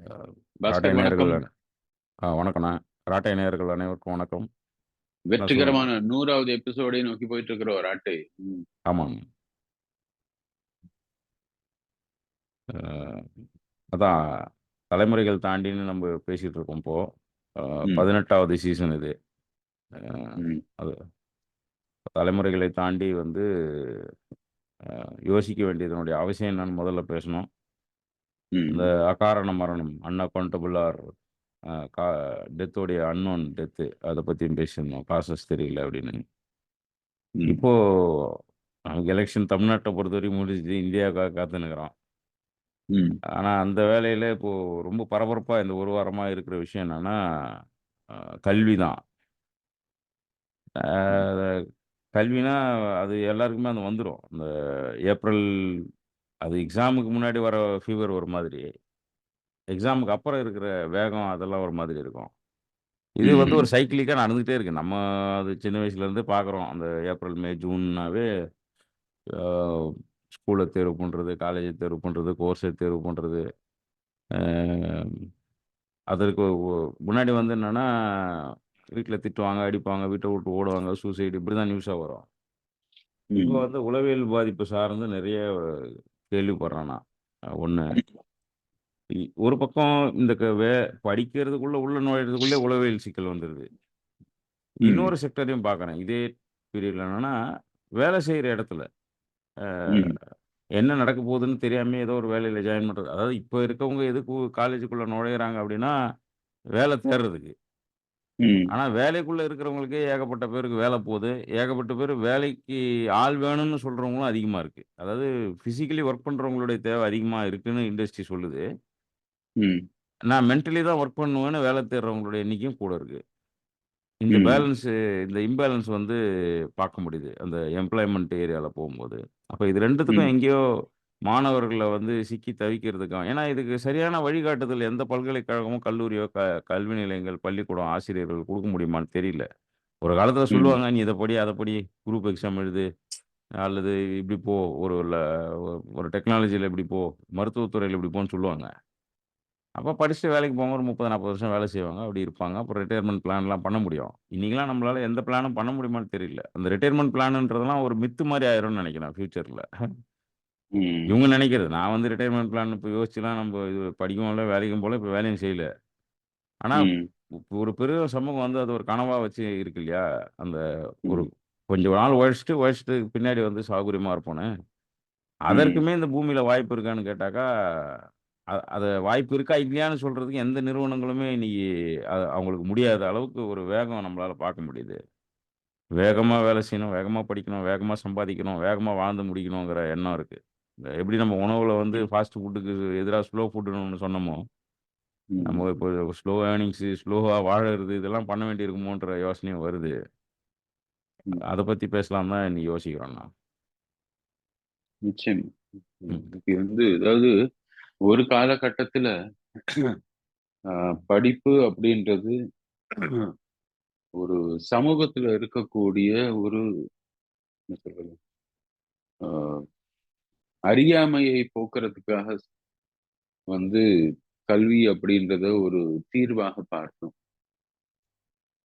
ராட்டை பாஸ்கர் நேயர்கள் வணக்கம். வணக்கண்ணா. ராட்டை நேயர்கள் அனைவருக்கும் வணக்கம். சொல்லுங்க. வெற்றிகரமான 100வது எபிசோடை நோக்கி போயிட்டு இருக்கிறோம் ராட்டை. ஆமாங்க. அ அதான் தலைமுறைகள் தாண்டின்னு நம்ம பேசிட்டு இருக்கோம் இப்போ. ம், 18வது சீசன் இது. அ ம், அது தலைமுறைகளை தாண்டி யோசிக்க வேண்டியதனுடைய அவசியம் என்னன்னு முதல்ல பேசணும். இந்த ம், அகாரண மரணம், அன்அக்கவுண்டபிள் ஆர் கா டெத்தோடைய அன்னோன் டெத்து அத பத்தியும் பேசியிருந்தோம். காசஸ் தெரியல அப்படின்னு. ம், இப்போ நமக்கு எலெக்ஷன் தமிழ்நாட்ட பொறுத்தவரைக்கும் முடிஞ்சுது. இந்தியாவுக்காக காத்துன்னுக்குறோம். ம், ஆனா, அந்த வேலையில இப்போ ரொம்ப பரபரப்பா இந்த ஒரு வாரமா இருக்கிற விஷயம் என்னன்னா, அ கல்வி தான். ம், அ கல்வினா அது எல்லாருக்குமே அது வந்துரும். இந்த ஏப்ரல் அது எக்ஸாமுக்கு முன்னாடி வர ஃபீவர் ஒரு மாதிரி. எக்ஸாமுக்கு அப்புறம் இருக்கிற வேகம் அதெல்லாம் ஒரு மாதிரி இருக்கும். இது ஒரு ம், சைக்கிளிக்கா நடந்துகிட்டே இருக்கு. நம்ம அது சின்ன வயசுலேருந்தே பார்க்குறோம். அந்த ஏப்ரல், மே, ஜூன்னாவே அ ஸ்கூல தேர்வு பண்றது, காலேஜ தேர்வு பண்றது, கோர்ஸ தேர்வு பண்றது. அ அதற்கு முன்னாடி என்னன்னா, வீட்ல திட்டுவாங்க, அடிப்பாங்க, வீட்ட விட்டு ஓடுவாங்க, சூசைடு இப்படிதான் நியூஸா வரும். இப்போ ம், உளவியல் பாதிப்பு சார்ந்து நெறைய கேள்விப்படுறேன் நான். 1 ஒரு பக்கம் இந்த க வே படிக்கிறதுக்குள்ள உள்ள நுழையிறதுக்குள்ளே உளவியல் சிக்கல் வந்துருது. ம், இன்னொரு செக்டரையும் பார்க்குறேன். இதே பீரியட்ல என்னன்னா, வேலை செய்ற இடத்துல அ ம், என்ன நடக்க போகுதுன்னு தெரியாமயே ஏதோ ஒரு வேலையில ஜாயின் பண்றது. அதாவது இப்ப இருக்கவங்க எதுக்கு காலேஜுக்குள்ள நுழையிறாங்க அப்படின்னா, வேலை தேடுறதுக்கு. ம், ஆனா வேலைக்குள்ள இருக்கிறவங்களுக்கே ஏகப்பட்ட பேருக்கு வேலை போது. ஏகப்பட்ட பேர் வேலைக்கு ஆள் வேணும்னு சொல்றவங்களும் அதிகமா இருக்கு. அதாவது பிசிக்கலி ஒர்க் பண்றவங்களுடைய தேவை அதிகமா இருக்குன்னு இண்டஸ்ட்ரி சொல்லுது. ம், நான் மென்டலி தான் ஒர்க் பண்ணுவேன்னு வேலை தேடுறவங்களுடைய எண்ணிக்கையும் கூட இருக்கு. இந்த ம், பேலன்ஸ் இந்த இம்பேலன்ஸ் பார்க்க முடியுது. அந்த எம்ப்ளாய்மென்ட் ஏரியால போம்போது. அப்ப இது 2த்துக்கும் ம், எங்கேயோ மாணவர்கள சிக்கி தவிக்கிறதுக்கும் ஏன்னா இதுக்கு சரியான வழிகாட்டுதல் எந்த பல்கலைக்கழகமோ, கல்லூரியோ, கல்வி நிலையங்கள், பள்ளிக்கூடம் ஆசிரியர்கள் குடுக்க முடியுமான்னு தெரியல. ஒரு காலத்தில ம், சொல்லுவாங்க, "நீ இத படி, அத படி, குரூப் எக்ஸாம் எழுது, அல்லது இப்படி போ, ஒரு ஒரு டெக்னாலஜில இப்படி போ, மருத்துவத் துறையில இப்படி போன்னு" சொல்லுவாங்க. அப்ப படிச்சுட்டு வேலைக்கு போவாங்க. ஒரு 30, 40 வருஷம் வேலை செய்வாங்க. அப்படி இருப்பாங்க. அப்புறம் ரிட்டயர்மென்ட் பிளான்லாம் பண்ண முடியும். இன்னைக்கெல்லாம் நம்மளால எந்த பிளானும் பண்ண முடியுமான்னு தெரியல. அந்த ரிட்டயர்மென்ட் பிளான்ன்றதெல்லாம் ஒரு மித்து மாரி ஆயிரும்னு நெனைக்கிறேன் ஃபியூச்சர்ல. ம், இவங்க நெனைக்கிறது. நான் ரிட்டயர்மென்ட் பிளான் இப்ப யோசிச்சுலாம் நம்ப இது படிக்கவும் இல்ல, வேலைக்கும் போல, இப்ப வேலையும் செய்யல. ஆனா, ம், ஒரு பெரிய சமூகம் அது ஒரு கனவா வச்சு இருக்கு இல்லையா? அந்த ஒரு ம், கொஞ்சம் நாள் உழைச்சுட்டு பின்னாடி சௌகரியமா இருப்போன்னு. ம், அதற்குமே இந்த பூமியில வாய்ப்பு இருக்கான்னு கேட்டாக்கா, அத வாய்ப்பு இருக்கா, இல்லையான்னு சொல்றதுக்கு எந்த நிறுவனங்களுமே இன்னைக்கு அவங்களுக்கு முடியாத அளவுக்கு ஒரு வேகம் நம்மளால பார்க்க முடியுது. வேகமா வேலை செய்யணும், வேகமா படிக்கணும், வேகமா சம்பாதிக்கணும், வேகமா வாழ்ந்து முடிக்கணுங்கிற எண்ணம் இருக்கு. இந்த எப்படி நம்ம உணவுல ஃபாஸ்ட் ஃபுட்டுக்கு எதிரா ஸ்லோ ஃபுட்டுன்னு ஒண்ணு சொன்னோமோ, ம், நம்ம இப்போ ஸ்லோ ஏர்னிங்ஸ், ஸ்லோவா வாழறது இதெல்லாம் பண்ண வேண்டியிருக்குமோன்ற யோசனையும் வருது. ம். அத பத்தி பேசலாம் தான் இன்னைக்கு யோசிக்கிறோம் நான். நிச்சயமா. ம். இது அதாவது ஒரு காலகட்டத்துல படிப்பு அப்படின்றது ஒரு சமூகத்துல இருக்கக்கூடிய ஒரு என்ன சொல்றது? அ அறியாமையை போக்குறதுக்காக வந்து கல்வி அப்படின்றத ஒரு தீர்வாக பார்த்தோம்.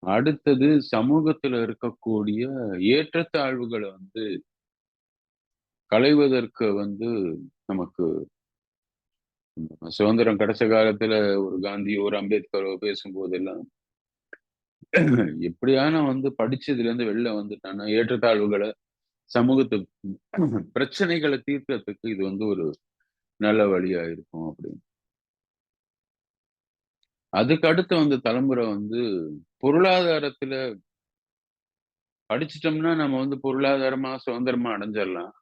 அடுத்தது சமூகத்துல இருக்கக்கூடிய ஏற்றத்தாழ்வுகள களைவதற்கு நமக்கு சுதந்திரம் கிடைச்ச காலத்துல ஒரு காந்தியோ, ஒரு அம்பேத்கரோ பேசும்போதெல்லாம், எப்படியான படிச்சதுலேருந்து வெளில வந்துட்டான்னா, ஏற்றத்தாழ்வுகள சமூகத்து பிரச்சனைகள தீர்க்கறதுக்கு இது ஒரு நல்ல வழியா இருக்கும் அப்படின்னு. அதுக்கு அடுத்து வந்த தலைமுறை பொருளாதாரத்துல படிச்சுட்டோம்னா நம்ம பொருளாதாரமா சுதந்திரமா அடைஞ்சிடலாம்.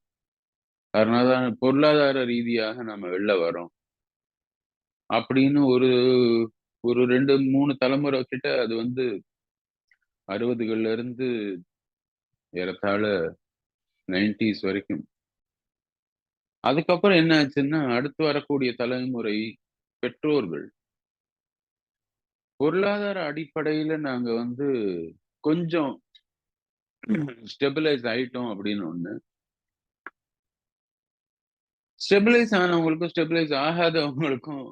அதனால தான் பொருளாதார ரீதியாக நம்ம வெளில வரோம். அப்படின்னு ஒரு ஒரு 2, 3 தலைமுறை கிட்ட அது 60கள்ல இருந்து ஏறத்தாழ 90ஸ் வரைக்கும். அதுக்கப்புறம் என்ன ஆச்சுன்னா, அடுத்து வரக்கூடிய தலைமுறை பெற்றோர்கள். பொருளாதார அடிப்படையில நாங்க கொஞ்சம் ஸ்டெபிலைஸ் ஆயிட்டோம் அப்படின்னு ஒண்ணு. ஸ்டெபிலைஸ் ஆனவங்களுக்கும், ஸ்டெபிலைஸ் ஆகாதவங்களுக்கும்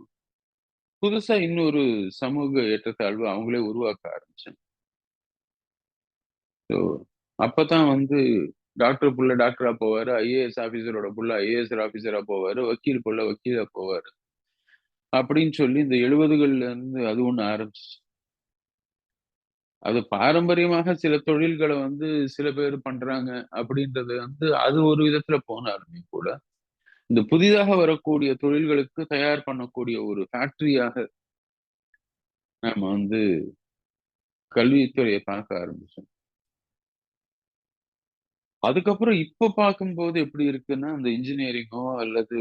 புதுசா இன்னொரு சமூக ஏற்றத்தாழ்வு அவங்களே உருவாக்க ஆரம்பிச்சாங்க. ஸோ அப்பதான் வந்து டாக்டர் புள்ள டாக்டரா போவாரு, ஐஏஎஸ் ஆபீசரோட புள்ள ஐஏஎஸ் ஆபீசரா போவாரு, வக்கீல் புள்ள வக்கீலா போவாரு. அப்படின்னு சொல்லி இந்த 70கள்ல இருந்து அது ஒண்ணு ஆரம்பிச்சுச்சு. அது பாரம்பரியமாக சில தொழில்கள வந்து சில பேர் பண்றாங்க அப்படின்றது வந்து அது ஒரு விதத்துல போனாலுமே கூட, இந்த புதிதாக வரக்கூடிய தொழில்களுக்கு தயார் பண்ணக்கூடிய ஒரு ஃபேக்டரியாக நாம வந்து கல்வித்துறைய பார்க்க ஆரம்பிச்சோம். அதுக்கப்புறம் இப்ப பார்க்கும்போது எப்படி இருக்குன்னா, அந்த இன்ஜினியரிங்கோ அல்லது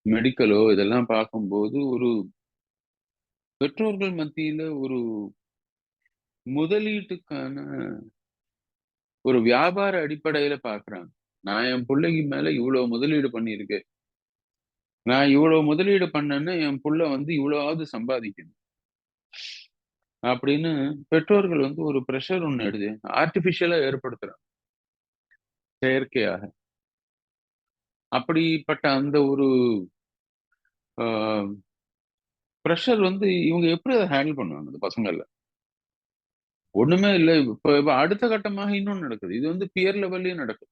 மெடிக்கலோ இதெல்லாம் பார்க்கும்போது, ஒரு பெற்றோர்கள் மத்தியில ஒரு முதலீட்டுக்கான ஒரு வியாபார அடிப்படையில பார்க்குறாங்க. நான் என் புள்ளைக்கு மேல இவ்வளவு முதலீடு பண்ணியிருக்கேன். நான் இவ்வளவு முதலீடு பண்ணேன்னா, என் புள்ள வந்து இவ்வளவாவது சம்பாதிக்கணும். அப்படின்னு பெற்றோர்கள் வந்து ஒரு பிரஷர் ஒண்ணு ஆர்ட்டிபிஷியலா ஏற்படுத்துறாங்க. செயற்கையாக. அப்படிப்பட்ட அந்த ஒரு அ பிரஷர் வந்து இவங்க எப்படி அத ஹேண்டில் பண்ணுவாங்க அந்த பசங்கள? ஒண்ணுமே இல்ல. இப்ப அடுத்த கட்டமாக இன்னொன்னு நடக்குது. இது வந்து பியர் லெவல்லயும் நடக்குது.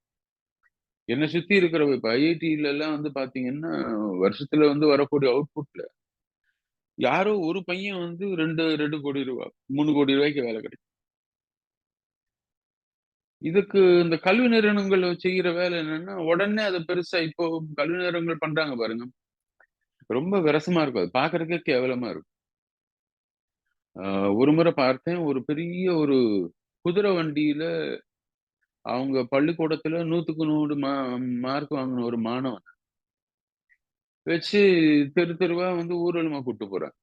என்ன சுத்தி இருக்கிற இப்ப ஐஐடிலலாம் வந்து பார்த்தீங்கன்னா, வருஷத்துல வந்து வரக்கூடிய அவுட்புட்ல யாரோ ஒரு பையன் வந்து 2,00,00,000 ரூ. 3,00,00,000 வேலை கிடைக்கும். இதுக்கு இந்த கல்வி நிறுவனங்கள் செய்யற வேலை என்னன்னா, உடனே அத பெருசா இப்போ கல்வி நிறுவனங்கள் பண்றாங்க பாருங்க. ரொம்ப விரசமா இருக்கும். அது பார்க்கறதுக்கே கேவலமா இருக்கும். அ ஒரு முறை பார்த்தேன். ஒரு பெரிய ஒரு குதிரை வண்டியில அவங்க பள்ளிக்கூடத்துல 100க்கு 100 மார்க் வாங்குன ஒரு மாணவன் வச்சு தெரு தெருவா வந்து ஊர்வலமா கூட்டு போறாங்க.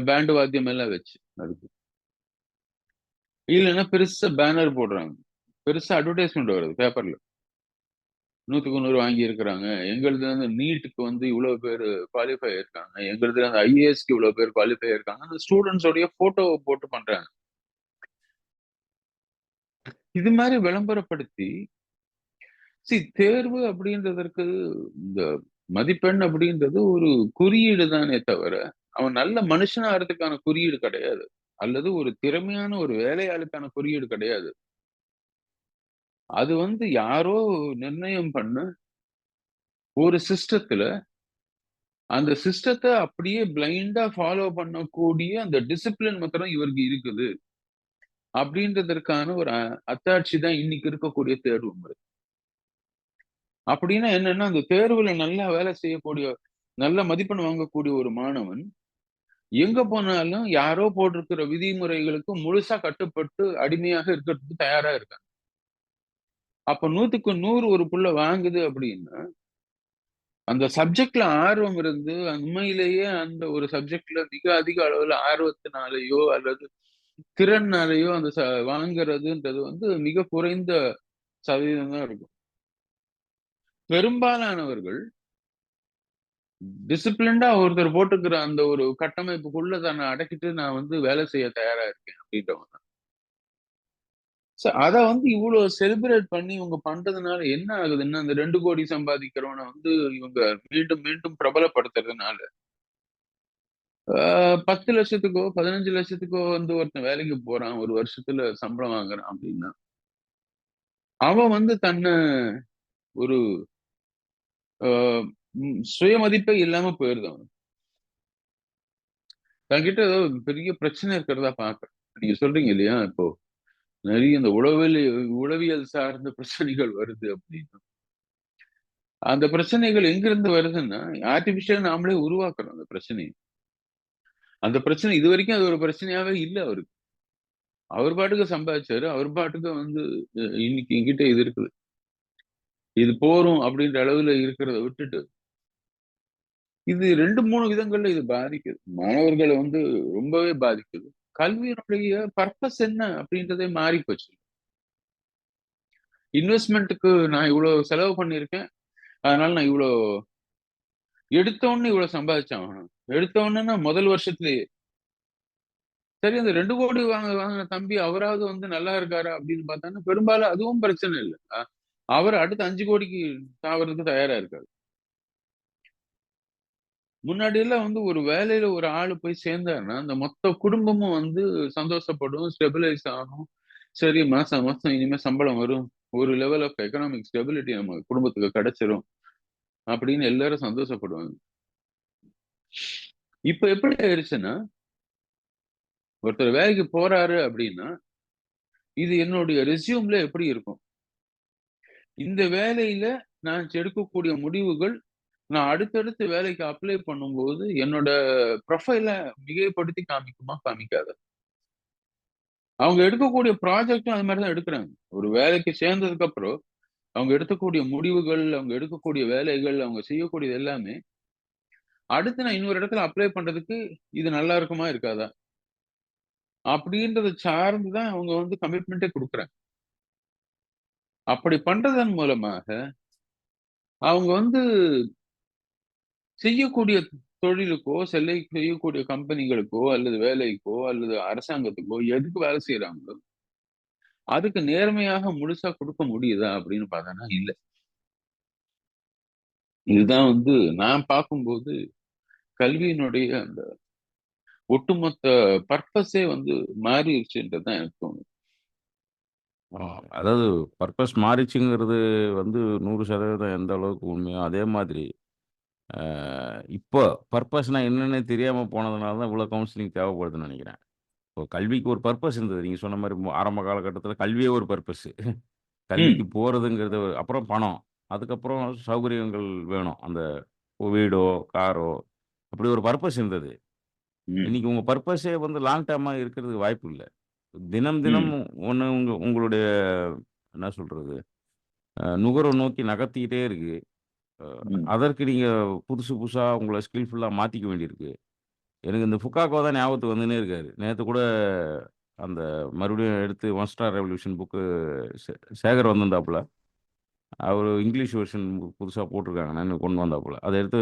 பேண்ட் வாத்தியம் எல்லாம் வச்சு அதுக்கு. இல்லன்னா பெருசா பேனர் போடுறாங்க. பெருசா அட்வர்டைஸ்மென்ட் வருது பேப்பர்ல. 100க்கு 100 வாங்கியிருக்கிறாங்க. எங்களுது வந்து நீட்‌க்கு வந்து இவ்வளோ பேரு குவாலிஃபை ஆயிருக்காங்க. எங்களுதுல அந்த ஐஏஎஸ்க்கு இவ்வளோ பேர் குவாலிஃபை ஆயிருக்காங்க. அந்த ஸ்டூடண்ட்ஸோடைய ஃபோட்டோவ போட்டு பண்றாங்க. இது மாரி விளம்பரப்படுத்தி தேர்வு அப்படின்றதற்கு இந்த மதிப்பெண் அப்படின்றது ஒரு குறியீடு தானே தவிர, அவன் நல்ல மனுஷனா ஆறதுக்கான குறியீடு கிடையாது. அல்லது ஒரு திறமையான ஒரு வேலையாளுக்கான குறியீடு கிடையாது. அது வந்து யாரோ நிர்ணயம் பண்ண ஒரு சிஸ்டத்துல, அந்த சிஸ்டத்த அப்படியே பிளைண்டா ஃபாலோ பண்ணக்கூடிய அந்த டிசிப்ளின் மாத்திரம் இவருக்கு இருக்குது. அப்படின்றதற்கான ஒரு அத்தாட்சி தான் இன்னைக்கு இருக்கக்கூடிய தேர்வு முறை. அப்படின்னா என்னன்னா, அந்த தேர்வுல நல்லா வேலை செய்யக்கூடிய, நல்ல மதிப்பெண் வாங்கக்கூடிய ஒரு மாணவன், எங்க போனாலும் யாரோ போட்டிருக்கிற விதிமுறைகளுக்கு முழுசா கட்டுப்பட்டு அடிமையாக இருக்கிறதுக்கு தயாரா இருக்கான். அப்ப 100க்கு 100 ஒரு புள்ள வாங்குது அப்படின்னா, அந்த சப்ஜெக்ட்ல ஆர்வம் இருந்து, உண்மையிலேயே அந்த ஒரு சப்ஜெக்ட்ல மிக அதிக அளவுல ஆர்வத்தினாலேயோ, அல்லது திறன்னாலேயோ அந்த வாங்குறதுன்றது வந்து மிக குறைந்த சதவீதம் தான் இருக்கும். பெரும்பாலானவர்கள் டிசிப்ளின்டா ஒருத்தர் போட்டுக்கிற அந்த ஒரு கட்டமைப்புக்குள்ள தன்னை அடக்கிட்டு நான் வந்து வேலை செய்ய தயாரா இருக்கேன் அப்படின்றவங்க. அத வந்து இவ்ளோ செலிப்ரேட் பண்ணி இவங்க பண்றதுனால என்ன ஆகுதுன்னா, அந்த 2,00,00,000 சம்பாதிக்கிறவன வந்து இவங்க மீண்டும், மீண்டும் பிரபலப்படுத்துறதுனால, ஆ 10,00,000க்கோ, 15,00,000க்கோ வந்து ஒருத்தன் வேலைக்கு போறான். ஒரு வருஷத்துல சம்பளம் வாங்குறான் அப்படின்னா, அவன் வந்து தன்ன ஒரு ஆ சுயமதிப்பே இல்லாம போயிருது அவனுக்கு. தன்கிட்ட ஏதோ பெரிய பிரச்சனை இருக்கிறதா பார்க்குறேன். நீங்க சொல்றீங்க இல்லையா? இப்போ நெறைய இந்த உளவியல் சார்ந்த பிரச்சனைகள் வருது அப்படின்னு. அந்த பிரச்சனைகள் எங்கிருந்து வருதுன்னா, ஆர்டிபிஷியலா நாமளே உருவாக்குறோம் அந்த பிரச்சனைய. அந்த பிரச்சனை இதுவரைக்கும் அது ஒரு பிரச்சனையாவே இல்ல அவருக்கு. அவர் பாட்டுக்கு சம்பாதிச்சாரு. அவர் பாட்டுக்கு வந்து இன்னைக்கு என்கிட்ட இது இருக்குது. இது போரும் அப்படின்ற அளவுல இருக்கிறத விட்டுட்டு, இது 2, 3 விதங்கள்ல இது பாதிக்குது. மாணவர்கள வந்து ரொம்பவே பாதிக்குது. கல்வியினுடைய பர்ப்பஸ் என்ன அப்படின்றதே மாறி போச்சு. இன்வெஸ்ட்மென்ட்க்கு நான் இவ்வளோ செலவு பண்ணியிருக்கேன். அதனால நான் இவ்வளோ எடுத்த உடனே இவ்வளோ சம்பாதிச்சாகணும். எடுத்த உடனேன்னா முதல் வருஷத்திலேயே. சரி அந்த 2,00,00,000 வாங்குன தம்பி அவராவது வந்து நல்லா இருக்காரா அப்படின்னு பார்த்தான்னா, பெரும்பாலும் அதுவும் பிரச்சனை இல்ல. அவர் அடுத்து 5,00,00,000க்கு தாவறதுக்கு தயாரா இருக்காரு. முன்னாடியெல்லாம் வந்து ஒரு வேலையில ஒரு ஆளு போய் சேர்ந்தாருன்னா, அந்த மொத்த குடும்பமும் வந்து சந்தோஷப்படும், ஸ்டெபிலைஸ் ஆகும். சரி மாசம் மாசம் இனிமே சம்பளம் வரும். ஒரு லெவல் ஆஃப் எக்கனாமிக் ஸ்டெபிலிட்டி நம்ம குடும்பத்துக்கு கிடைச்சிரும். அப்படின்னு எல்லாரும் சந்தோஷப்படுவாங்க. இப்ப எப்படி ஆயிருச்சுன்னா, ஒருத்தர் வேலைக்கு போறாரு அப்படின்னா, இது என்னுடைய ரெஸ்யூம்ல எப்படி இருக்கும்? இந்த வேலையில நான் எடுக்கக்கூடிய முடிவுகள், நான் அடுத்தடுத்து வேலைக்கு அப்ளை பண்ணும்போது, என்னோட ப்ரொஃபைல மிகைப்படுத்தி காமிக்குமா? காமிக்காதா? அவங்க எடுக்கக்கூடிய ப்ராஜெக்டும் அது மாரி தான் எடுக்குறாங்க. ஒரு வேலைக்கு சேர்ந்ததுக்கு அப்புறம், அவங்க எடுக்கக்கூடிய முடிவுகள், அவங்க எடுக்கக்கூடிய வேலைகள், அவங்க செய்யக்கூடியது எல்லாமே, அடுத்து நான் இன்னொரு இடத்துல அப்ளை பண்றதுக்கு, இது நல்லா இருக்குமா? இருக்காதா? அப்படின்றத சார்ந்து தான் அவங்க வந்து கமிட்மெண்ட்டே குடுக்குறாங்க. அப்படி பண்றதன் மூலமாக, அவங்க வந்து செய்யக்கூடிய தொழிலுக்கோ, செய்யக்கூடிய கம்பெனிகளுக்கோ, அல்லது வேலைக்கோ, அல்லது அரசாங்கத்துக்கோ, எதுக்கு வேலை செய்றாங்களோ, அதுக்கு நேர்மையாக முழுசா குடுக்க முடியுதா? அப்படின்னு பார்த்தோம்னா, இல்ல. இதுதான் வந்து நான் பார்க்கும்போது, கல்வியினுடைய அந்த ஒட்டுமொத்த பர்ப்பஸே வந்து மாறிருச்சுன்றது தான் எனக்கு தோணுது. ஆ அதாவது பர்ப்பஸ் மாறிச்சுங்கிறது வந்து 100% எந்த அளவுக்கு உண்மையோ, அதே மாதிரி அ இப்போ பர்ப்பஸ்னா என்னன்னே தெரியாம போனதுனால தான் இவ்வளோ கவுன்சிலிங் தேவைப்படுதுன்னு நெனைக்கிறேன். இப்போ கல்விக்கு ஒரு பர்ப்பஸ் இருந்தது. நீங்க சொன்ன மாரி ஆரம்ப காலகட்டத்தில கல்வியே ஒரு பர்ப்பஸு. கல்விக்கு ம், போறதுங்கிறது அப்புறம் பணம். அதுக்கப்புறம் சௌகரியங்கள் வேணும். அந்த வீடோ, காரோ அப்படி ஒரு பர்ப்பஸ் இருந்தது. ம், இன்னைக்கு உங்க பர்ப்பஸே வந்து லாங் டெர்மா இருக்கிறதுக்கு வாய்ப்பு இல்ல. தினம் தினம் ம், ஒண்ணு உங்களுடைய என்ன சொல்றது? நுகர்வு நோக்கி நகர்த்திக்கிட்டே இருக்கு. அ ம், அதற்கு நீங்க புதுசு புதுசா உங்கள ஸ்கில்ஃபுல்லா மாத்திக்க வேண்டியிருக்கு. எனக்கு இந்த ஃபுக்காக்கோ தான் ஞாபகத்துக்கு வந்துன்னே இருக்காரு. நேத்து கூட அந்த மறுபடியும் எடுத்து ஒன் ஸ்டார் ரெவல்யூஷன் புக்கு சே சேகர் வந்திருந்தாப்புல. அவரு இங்கிலீஷ் வெர்ஷன் புதுசா போட்டிருக்காங்கன்னு கொண்டு வந்தாப்புல. அத எடுத்து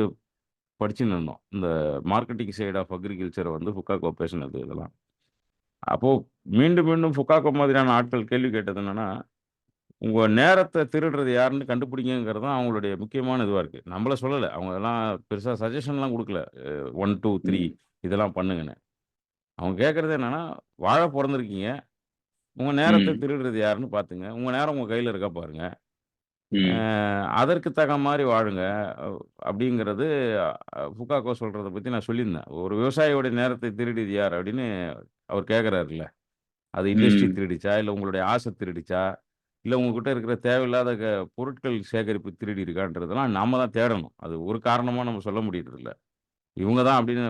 படிச்சுன்னு இருந்தோம். இந்த மார்க்கெட்டிங் சைட் ஆஃப் அக்ரிகல்ச்சர வந்து ஃபுக்காக்கோ பேசினது இதெல்லாம். அப்போ மீண்டும் மீண்டும் ஃபுக்காக்கோ மாதிரியான ஆட்கள் கேள்வி கேட்டது என்னன்னா, உங்க நேரத்த திருடுறது யாருன்னு கண்டுபிடிங்கங்கிறது தான் அவங்களுடைய முக்கியமான இதுவா இருக்கு. நம்மள சொல்லல. அவங்கலாம் பெருசா சஜஷன்லாம் குடுக்கல. 1, 2, 3 ம், இதெல்லாம் பண்ணுங்கன்னு. அவங்க கேட்கறது என்னன்னா, வாழ பொறந்திருக்கீங்க. உங்க நேரத்த ம், திருடுறது யாருன்னு பாத்துங்க. உங்க நேரம் உங்க கையில இருக்கா பாருங்க. அ ம், அதற்கு தகுந்த மாரி வாழுங்க. அ அப்படிங்கிறது ஃபுகாக்கோ சொல்றத பத்தி நான் சொல்லியிருந்தேன். ஒரு விவசாயியோட நேரத்தை திருடியது யார்? அப்படின்னு அவர் கேட்கறாருல்ல. அது இண்டஸ்ட்ரி ம், திருடிச்சா? இல்ல உங்களுடைய ஆசை திருடிச்சா? இல்ல உங்ககிட்ட இருக்கிற தேவையில்லாத பொருட்கள் சேகரிப்பு திருடி இருக்கான்றதெல்லாம் நாம தான் தேடணும். அது ஒரு காரணமா நம்ம சொல்ல முடியறதில்ல. இவங்க தான் அப்படின்னு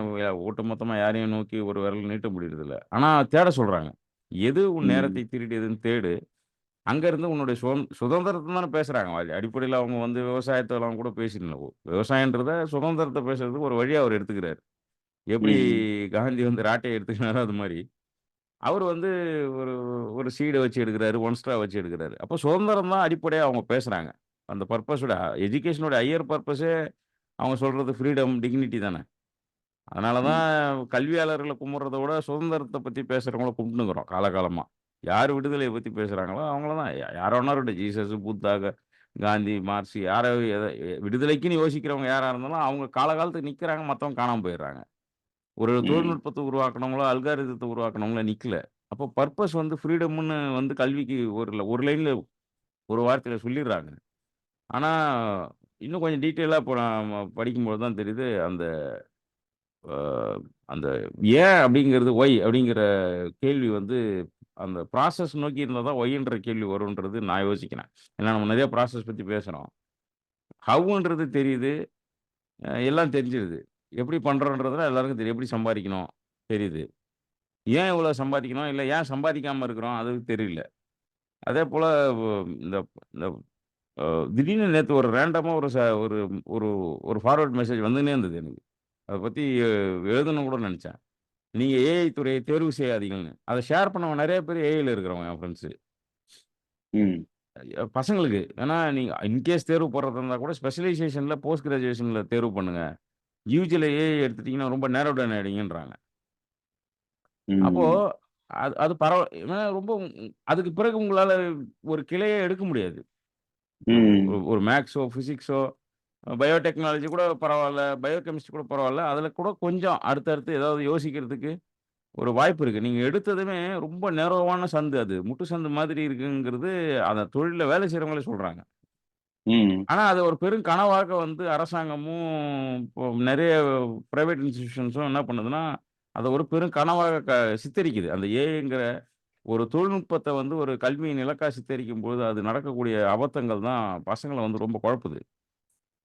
ஒட்டுமொத்தமா யாரையும் நோக்கி ஒரு விரல் நீட்ட முடியறதில்ல. ஆனா தேட சொல்றாங்க. எது உன் ம், நேரத்தை திருடியதுன்னு தேடு. அங்க இருந்து உன்னுடைய சுதந்திரத்த தானே பேசுறாங்க. அடிப்படையில அவங்க வந்து விவசாயத்தெல்லாம் கூட பேசிடல. விவசாயன்றத சுதந்திரத்த பேசுறதுக்கு ஒரு வழியா அவர் எடுத்துக்கிறாரு. எப்படி ம், காந்தி வந்து ராட்டைய எடுத்துக்கினாரோ அது மாரி, அவரு வந்து ஒரு ஒரு சீட வச்சு எடுக்குறாரு. ஒன் ஸ்ட்ரா வச்சு எடுக்குறாரு. அப்போ சுதந்திரம் தான் அடிப்படையா அவங்க பேசுறாங்க. அந்த பர்ப்பஸோட எஜுகேஷனோட ஹையர் பர்ப்பஸே அவங்க சொல்றது ஃப்ரீடம், டிக்னிட்டி தானே. அதனால தான் ம், கல்வியாளர்கள கும்பிடுறத விட சுதந்திரத்த பத்தி பேசுறவங்கள கும்பிட்டுன்னுக்குறோம் காலகாலமா. யார் விடுதலைய பத்தி பேசுறாங்களோ அவங்கள தான் யார் வேணா இருக்கட்டும். ஜீசஸ், புத்தா, காந்தி, மார்க்ஸ் யார விடுதலைக்குன்னு யோசிக்கிறவங்க யாரா இருந்தாலும் அவங்க காலகாலத்துக்கு நிக்கிறாங்க. மத்தவங்க காணாம போயிடுறாங்க. ஒரு ம், தொழில்நுட்பத்த உருவாக்குனவங்களோ, அல்காரிதத்த உருவாக்குனவங்களோ நிக்கல. அப்போ பர்ப்பஸ் வந்து ஃப்ரீடம்ன்னு வந்து கல்விக்கு ஒரு லைன்ல ஒரு வார்த்தையில சொல்லிடுறாங்க. ஆனா, இன்னும் கொஞ்சம் டீட்டெயிலா இப்போ நாம படிக்கும்போது தான் தெரியுது. அந்த அ அந்த ஏன் அப்படிங்கிறது ஒய் அப்படிங்கிற கேள்வி வந்து அந்த ப்ராசஸ் நோக்கி இருந்தா தான் ஒய்ன்ற கேள்வி வரும்ன்றது நான் யோசிக்கிறேன். ஏன்னா நம்ம நெறைய ப்ராசஸ் பத்தி பேசுறோம். ஹவ்வுன்றது தெரியுது. எல்லாம் தெரிஞ்சிருது. எப்படி பண்றோன்றதுலாம் எல்லாருக்கும் தெரியும். எப்படி சம்பாரிக்கணும் தெரியுது. ஏன் இவ்வளோ சம்பாதிக்கணும்? இல்ல ஏன் சம்பாதிக்காம இருக்கிறோம்? அது தெரியல. அதேபோல இந்த இந்த அ திடீர்னு நேத்து ஒரு ரேண்டமா ஒரு ஒரு ஒரு ஃபார்வர்ட் மெசேஜ் வந்துன்னே இருந்தது எனக்கு. அத பத்தி எழுதணும்னு கூட நெனச்சேன். நீங்க ஏஐ துறையை தேர்வு செய்யாதீங்கள்ன்னு. அத ஷேர் பண்ணவங்க நெறைய பேர் ஏஐல இருக்கிறவங்க என் ஃப்ரெண்ட்ஸு. ம், பசங்களுக்கு. ஏன்னா நீங்க இன்கேஸ் தேர்வு போடுறதா இருந்தா கூட ஸ்பெஷலைசேஷன்ல போஸ்ட் கிராஜுவேஷன்ல தேர்வு பண்ணுங்க. யுஜில ஏஐ எடுத்துட்டீங்கன்னா ரொம்ப நேரோ டவுன் ஆயிடுவீங்கன்றாங்க. அப்போ ம், அது அது ஏன்னா ரொம்ப அதுக்கு பிறகு உங்களால ஒரு கிளையே எடுக்க முடியாது. ஒரு ம், ஒரு மேத்ஸோ, பிசிக்ஸோ பயோடெக்னாலஜி கூட பரவால்ல. பயோகெமிஸ்ட்ரி கூட பரவால்ல. அதில கூட கொஞ்சம் அடுத்தடுத்து ஏதாவது யோசிக்கிறதுக்கு ஒரு வாய்ப்பு இருக்கு. நீங்க எடுத்ததுமே ரொம்ப நேரோவான சந்து அது. முட்டு சந்து மாதிரி இருக்குங்கிறது அந்த தொழில்ல வேலை செய்றவங்களே சொல்றாங்க. ம். ஆனா, அத ஒரு பெரும் கனவாக வந்து அரசாங்கமும், இப்போ நெறைய பிரைவேட் இன்ஸ்டிடியூஷன்ஸும் என்ன பண்ணுதுன்னா, அத ஒரு பெரும் கனவாக சித்தரிக்குது. அந்த ஏஐங்கிற ஒரு தொழில்நுட்பத்த வந்து ஒரு கல்வியின் இலக்கா சித்தரிக்கும்போது, அது நடக்கக்கூடிய அபத்தங்கள் தான் பசங்கள வந்து ரொம்ப குழப்புது.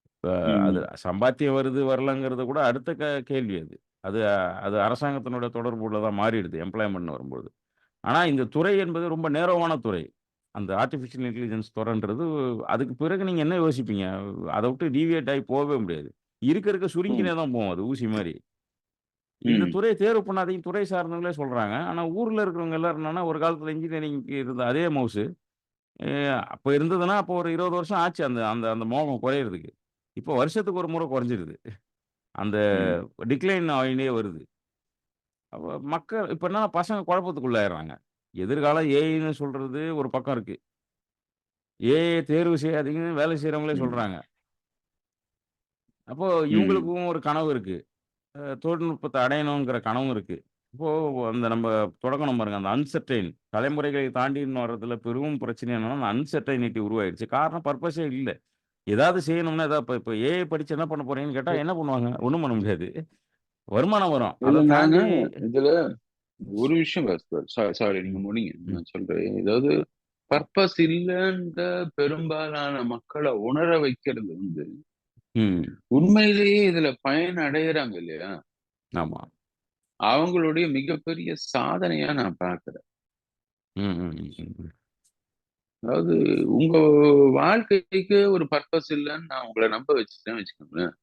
இப்ப அது ம். சம்பாத்தியம் வருது, வரலங்கிறது கூட அடுத்த கேள்வி அது. அது அது அரசாங்கத்தினுடைய தொடர்புல தான் மாறிடுது, எம்ப்ளாய்மென்ட்ன்னு வரும்போது. ஆனா, இந்த துறை என்பது ரொம்ப நேரோவான துறை. அந்த ஆர்ட்டிபிஷியல் இன்டெலிஜென்ஸ் துறைன்றது, அதுக்கு பிறகு நீங்க என்ன யோசிப்பீங்க? அத விட்டு டீவியேட் ஆகி போகவே முடியாது. இருக்க இருக்க ம். சுருங்கினே தான் போகும் அது ஊசி மாரி. இந்த ம். துறைய தேர்வு பண்ணாதீங்க துறை சார்ந்தவங்களே சொல்றாங்க. ஆனா, ஊர்ல இருக்கிறவங்க எல்லாரும் என்னன்னா, ஒரு காலத்தில இன்ஜினியரிங்க்கு இருந்த அதே மவுசு, அ அப்ப இருந்ததுன்னா, அப்போ ஒரு 20 வருஷம் ஆச்சு அந்த அந்த அந்த மோகம் குறையறதுக்கு. இப்போ வருஷத்துக்கு ஒரு முறை குறைஞ்சிருது. அந்த ம். டிக்ளைன் ஆயினே வருது. அப்ப மக்கள் இப்ப என்னன்னா பசங்க குழப்பத்துக்குள்ளாயிர்றாங்க. எதிர்காலம் ஏஐன்னு சொல்றது ஒரு பக்கம் இருக்கு. ஏஐ தேர்வு செய்யாதீங்கன்னு வேலை செய்றவங்களே ம். சொல்றாங்க. அப்போ ம். இவங்களுக்கும் ஒரு கனவு இருக்கு. தொழில்நுட்பத்த அடையணுங்கிற கனவும் இருக்கு. இப்போ அந்த நம்ம தொடங்குனோம் பாருங்க, அந்த அன்சர்டைன் தலைமுறைகளை தாண்டி இன்னும் வர்றதுல பெரும் பிரச்சனை என்னன்னா, அந்த அன்சர்டைனிட்டி உருவாயிருச்சு. காரணம் பர்ப்பஸே இல்ல. ஏதாவது செய்யணும்னா இப்ப இப்ப ஏஐ படிச்சு என்ன பண்ண போறீங்கன்னு கேட்டா என்ன பண்ணுவாங்க? ஒண்ணும் பண்ண முடியாது. வருமானம் வரும். இல்ல அத நானு தாண்டி இதுல ஒரு விஷயம் பாஸ்கர். சாரி நீங்க ம், முடிங்க. ம், நான் சொல்றேன். ஏதாவது பர்ப்பஸ் இல்லன்ற பெரும்பாலான மக்கள உணர வைக்கிறது வந்து, ம். உண்மையிலேயே இதுல பயன் அடையறாங்க இல்லையா? ஆமா. அவங்களுடைய மிகப்பெரிய சாதனையா நான் பார்க்கிறேன். ம், ம், ம், ம். அதாவது உங்க வாழ்க்கைக்கு ஒரு பர்ப்பஸ் இல்லன்னு நான் உங்கள நம்ப வச்சுட்டேன்னு வச்சுக்கோங்களேன்.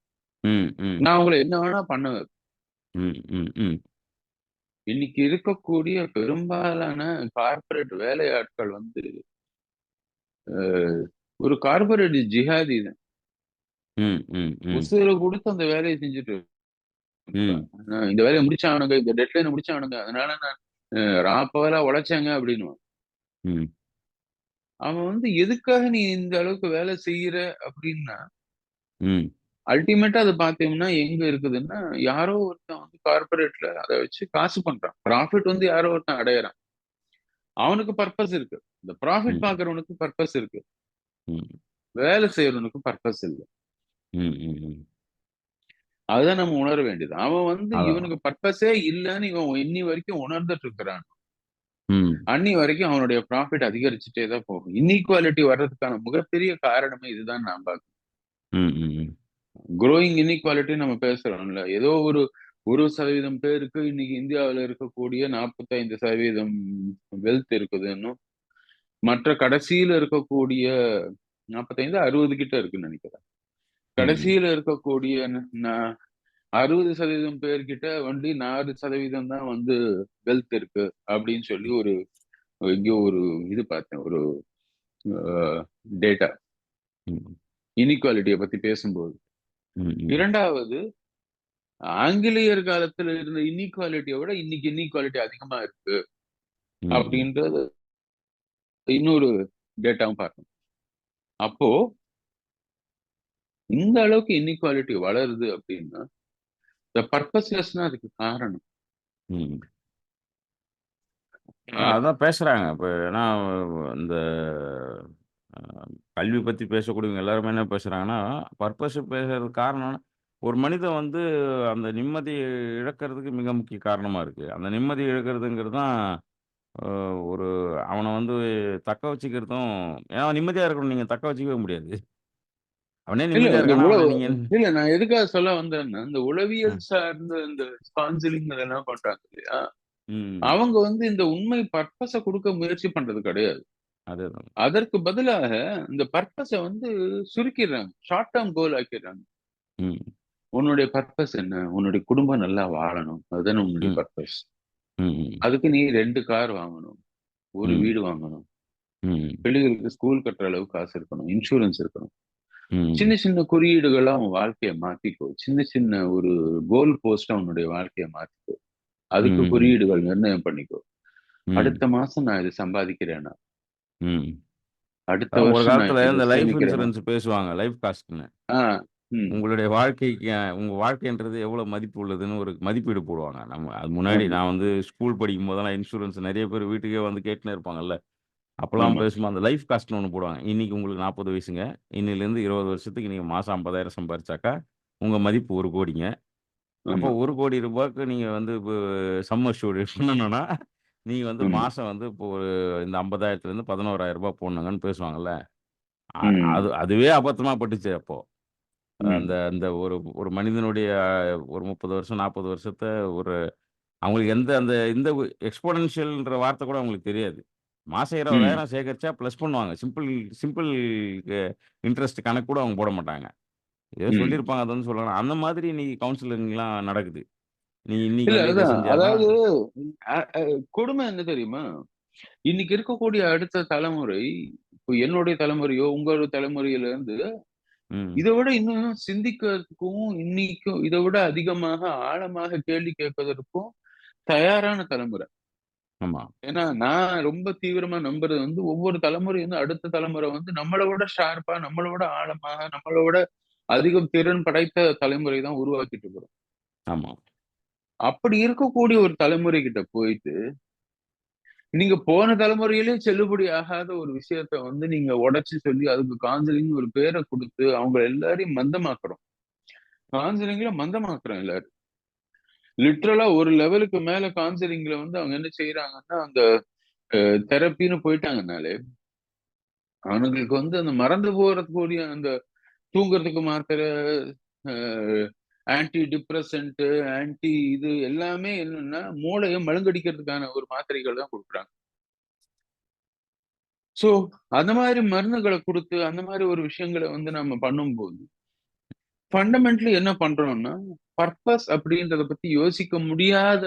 ம், ம். நான் உங்கள என்ன வேணா பண்ண வைப்பேன். ம், ம், ம். இன்னைக்கு இருக்கக்கூடிய பெரும்பாலான கார்ப்பரேட் வேலையாட்கள் வந்து, ஒரு கார்ப்பரேட் ஜிஹாதி தான். ம், ம், ம். உசுர குடுத்து அந்த வேலைய செஞ்சுட்டு இருப்பாங்க. ம், இந்த வேலைய முடிச்சாகணுங்க, இந்த டெட்லைன முடிச்சாகணுங்க. அதனால நான் ராப்பகலா உழைச்சேங்க அப்படின்னுவான். ம், அவன் வந்து எதுக்காக நீ இந்த அளவுக்கு வேலை செய்யற அப்படின்னா, ம், அல்டிமேட்டா அத பார்த்தீங்கன்னா எங்க இருக்குதுன்னா, யாரோ ஒருத்தன் வந்து கார்ப்பரேட்ல அத வச்சு காசு பண்றான். ப்ராஃபிட் வந்து யாரோ ஒருத்தன் அடையறான். அவனுக்கு பர்ப்பஸ் இருக்கு. இந்த ப்ராஃபிட் ம், பார்க்கிறவனுக்கு பர்ப்பஸ் இருக்கு. ம், வேலை செய்றவனுக்கு பர்ப்பஸ் இல்ல. ம், ம். அதுதான் நம்ம உணர வேண்டியது. அவன் வந்து அதான். இவனுக்கு பர்ப்பஸே இல்லன்னு இவன் இன்னி வரைக்கும் உணர்ந்துட்டு இருக்கிறான். ம், அன்னி வரைக்கும் அவனுடைய ப்ராஃபிட் அதிகரிச்சுட்டே தான் போகும். இன்ஈக்வாலிட்டி வர்றதுக்கான மிகப்பெரிய காரணமே இதுதான் நான் பார்க்கிறேன். ம், ம், குரோயிங் இன்ஈக்வாலிட்டி நம்ம பேசுறோம்ல. ஏதோ ஒரு 1% பேருக்கு இன்னைக்கு இந்தியாவுல இருக்கக்கூடிய 45% வெல்த் இருக்குதுன்னும், மற்ற கடைசியில இருக்கக்கூடிய 45, 60 கிட்ட இருக்குன்னு நெனைக்கிறேன். ம், கடைசியில இருக்கக்கூடிய 60% பேர்கிட்ட வந்து 4% தான் வந்து வெல்த் இருக்கு அப்படின்னு சொல்லி ஒரு எங்கேயோ ஒரு இது பார்த்தேன். ஒரு டேட்டா. ம், இன்இக்வாலிட்டிய பத்தி பேசும்போது. ம், 2வது ஆங்கிலேயர் காலத்துல இருந்த இன்இக்வாலிட்டிய விட இன்னைக்கு இன்இக்வாலிட்டி அதிகமா இருக்கு. ம், அப்படின்றது இன்னொரு டேட்டாவும் பார்த்தேன். அப்போ இந்த அளவுக்கு இன்இக்வாலிட்டி வளருது அப்படின்னா, இந்த பர்ப்பஸ்லெஸ் தான் அதுக்கு காரணம். ம். அ அதான் பேசுறாங்க. இப்ப ஏன்னா இந்த அ கல்வி பத்தி பேசக்கூடியவங்க எல்லாருமே என்ன பேசுறாங்கன்னா, பர்ப்பஸ் பேசுறதுக்கு காரணம் ஒரு மனிதன் வந்து அந்த நிம்மதிய இழக்கிறதுக்கு மிக முக்கிய காரணமா இருக்கு. அந்த நிம்மதிய இழக்கிறதுங்கிறது தான் அ ஒரு அவன வந்து தக்க வச்சுக்கிறதும் ஏன்னா நிம்மதியா இருக்கணும் நீங்க தக்க வச்சுக்கவே முடியாது. அவனே இல்ல நிம்மதியா இந்த இருக்கான்னா, அவன நீங்க இல்ல நான் எதுக்காக சொல்ல வந்தேன்னா, இந்த உளவியல் ம், சார்ந்த இந்த கவுன்சிலிங் அதெல்லாம் பண்றாங்க இல்லையா? ம். அவங்க வந்து இந்த உண்மை பர்ப்பஸ குடுக்க முயற்சி பண்றது கிடையாது. அதேதான். அதற்கு பதிலாக இந்த பர்ப்பஸ வந்து சுருக்கிடுறாங்க. ஷார்ட் டெர்ம் கோல் ஆக்கிடுறாங்க. ம், உன்னுடைய பர்ப்பஸ் என்ன? உன்னுடைய குடும்பம் நல்லா வாழணும். அதுதானே உன்னுடைய ம், பர்ப்பஸ். ம், அதுக்கு நீ 2 கார் வாங்கணும். 1 ம், வீடு வாங்கணும். ம், பிள்ளைகளுக்கு ஸ்கூல் கட்டுற அளவுக்கு காசு இருக்கணும். இன்சூரன்ஸ் இருக்கணும். ம், சின்ன சின்ன குறியீடுகளா உன் வாழ்க்கைய மாத்திக்கோ. சின்ன சின்ன ஒரு கோல் போஸ்ட்டா உன்னுடைய வாழ்க்கைய மாத்திக்கோ. அதுக்கு ம், குறியீடுகள் நிர்ணயம் பண்ணிக்கோ. ம், அடுத்த மாசம் நான் இத சம்பாதிக்கிறேனா? ம். அடுத்த அதான் ஒரு வருஷம் நான் காலத்துல இத இந்த லைஃப் சேமிக்கிறேனா? இன்சூரன்ஸ் பேசுவாங்க. லைஃப் காஸ்ட்ன்னு. ஆ ம். உங்களுடைய வாழ்க்கைக்கு உங்க வாழ்க்கைன்றது எவ்வளோ மதிப்பு உள்ளதுன்னு ஒரு மதிப்பீடு போடுவாங்க. நம்ம அது முன்னாடி ஆமா, நான் வந்து ஸ்கூல் படிக்கும்போதெல்லாம் இன்சூரன்ஸ் நெறைய பேர் வீட்டுக்கே வந்து கேட்டுன்னே இருப்பாங்கல்ல. அப்பலாம் ஆமா. பேசும்போது அந்த லைஃப் காஸ்ட்ன்னு ஒண்ணு போடுவாங்க. இன்னைக்கு உங்களுக்கு 40 வயசுங்க. இன்னையிலேருந்து 20 வருஷத்துக்கு நீங்க மாசம் 50,000 சம்பாரிச்சாக்கா, உங்க மதிப்பு 1,00,00,000ங்க. அப்போ ஆமா, ரூ. 1,00,00,000க்கு நீங்க வந்து இப்போ சம் அஷ்யூர்ட் பண்ணணும்னா, நீங்க வந்து ஆமா. மாசம் வந்து இப்போ ஒரு இந்த 50,000த்துலேருந்து ரூ. 11,000 போடணுங்கன்னு பேசுவாங்கல்ல. அ ம், அதுவே அபத்தமா பட்டுச்சு அப்போ. அந்த ம், அந்த ஒரு ஒரு மனிதனுடைய ஒரு 30 வருஷம், 40 வருஷத்த ஒரு அவங்களுக்கு எந்த அந்த இந்த எக்ஸ்போனன்ஷியல்ன்ற வார்த்தை கூட அவங்களுக்கு தெரியாது. மாசம் ம், 20,000 சேகரிச்சா பிளஸ் பண்ணுவாங்க. சிம்பிள் சிம்பிள் அ இன்ட்ரெஸ்ட் கணக்கு கூட அவங்க போட மாட்டாங்க. ஏதோ ம். சொல்லியிருப்பாங்க அது வந்து சொல்லலாம். அந்த மாதிரி இன்னைக்கு கவுன்சிலிங்லாம் நடக்குது. நீ இன்னைக்கு இல்ல வந்து இத அதான். செஞ்சா தான் அதாவது அ அ கொடுமை என்ன தெரியுமா? இன்னைக்கு இருக்கக்கூடிய அடுத்த தலைமுறை, இப்ப என்னுடைய தலைமுறையோ, உங்களோட தலைமுறையில ம். இத விட இன்னும் சிந்திக்கிறதுக்கும், இன்னைக்கும் இத விட அதிகமாக ஆழமாக கேள்வி கேட்பதற்கும் தயாரான தலைமுறை. ஆமா. ஏன்னா, நான் ரொம்ப தீவிரமா நம்புறது ஒவ்வொரு தலைமுறை அடுத்த தலைமுறை நம்மள விட ஷார்ப்பா, நம்மள விட ஆழமாக, நம்மள விட அதிகம் திறன் படைத்த தலைமுறை தான் உருவாக்கிட்டு இருக்கிறோம். ஆமா. அப்படி இருக்கக்கூடிய ஒரு தலைமுறை கிட்ட போயிட்டு, நீங்க போன தலைமுறையிலே செல்லுபடி ஆகாத ஒரு விஷயத்த நீங்க உடைச்சு சொல்லி, அதுக்கு கான்செலிங்ன்னு ஒரு பேர குடுத்து, அவங்க எல்லாரையும் மந்தமாக்குறோம். கான்செலிங்ல மந்தமாக்குறோம் எல்லாரையும். லிட்டரலா ஒரு லெவலுக்கு மேல கவுன்சிலிங்ல அவங்க என்ன செய்றாங்கன்னா, அந்த தெரப்பின்னு போயிட்டாங்கனாலே, அவனுங்களுக்கு அந்த மறந்து போறக்கூடிய அந்த தூங்குறதுக்கு மாத்திரை, அ ஆன்டி டிப்ரசன்ட், ஆன்டி இது எல்லாமே என்னன்னா, மூளைய மழுங்கடிக்கிறதுக்கான ஒரு மாத்திரைகள் தான் குடுக்குறாங்க. ஸோ, அந்த மாரி மருந்துகள குடுத்து, அந்த மாரி ஒரு விஷயங்கள நம்ம பண்ணும்போது, ஃபண்டமென்டலி என்ன பண்றோம்னா, பர்ப்பஸ் அப்படின்றத பத்தி யோசிக்க முடியாத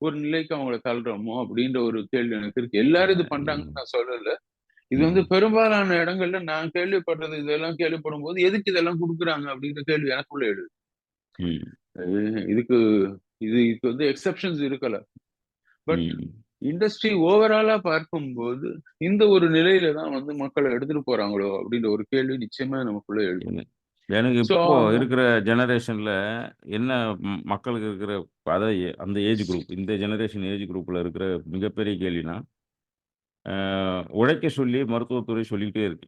ஒரு நிலைக்கு அவங்கள தள்ளுறோமோ! அப்டின்ற ஒரு கேள்வி எனக்கு இருக்கு. எல்லாரும் இது ம். பண்றாங்கன்னு நான் சொல்லல. இது ம். பெரும்பாலான இடங்கள்ல நான் கேள்விப்படுறது இதெல்லாம் கேள்விப்படும்போது, எதுக்கு இதெல்லாம் குடுக்குறாங்க? அப்டின்ற கேள்வி எனக்குள்ள எழுது. ம். அது இதுக்கு இதுக்கு எக்செப்ஷன்ஸ் இருக்கலாம். பட் ம். இண்டஸ்ட்ரி ஓவராலா பார்க்கும்போது, இந்த ஒரு நிலையில தான் மக்கள எடுத்துட்டு போறாங்களோ! அப்டின்ற ஒரு கேள்வி நிச்சயமா நமக்குள்ள எழும். என எனக்கு ஸோ இப்போ இருக்கிற ஜெனரேஷன்ல என்ன மக்களுக்கு இருக்கிற அதான் அந்த ஏஜ் குரூப் இந்த ஜெனரேஷன் ஏஜ் குரூப்ல இருக்கிற மிகப்பெரிய கேள்வினா, அ உழைக்க சொல்லி மருத்துவத்துறை சொல்லிக்கிட்டே இருக்கு.